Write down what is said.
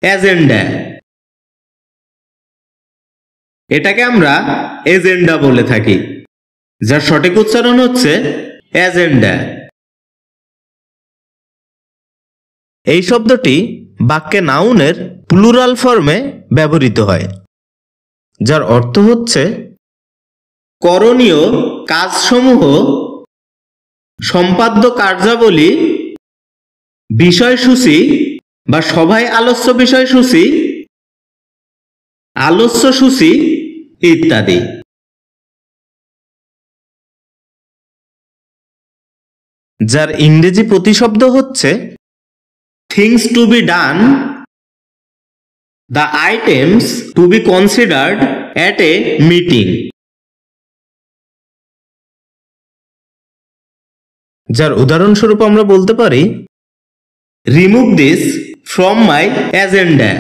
Agenda. এটাকে আমরা agenda বলে থাকি, যার সঠিক উচ্চারণ হচ্ছে এজেন্ডা। এই শব্দটি বাক্যে নাউনের প্লুরাল ফর্মে ব্যবহৃত হয়, যার অর্থ হচ্ছে করণীয় কাজসমূহ, সম্পাদ্য কার্যাবলী, বিষয়সূচি বা সভায় আলোচ্য বিষয়সূচি, আলোচ্য সূচি ইত্যাদি। যার ইংরেজি প্রতিশব্দ হচ্ছে things to be done, the items two be considered at a meeting. যার উদাহরণস্বরূপ আমরা বলতে পারি remove this from my agenda.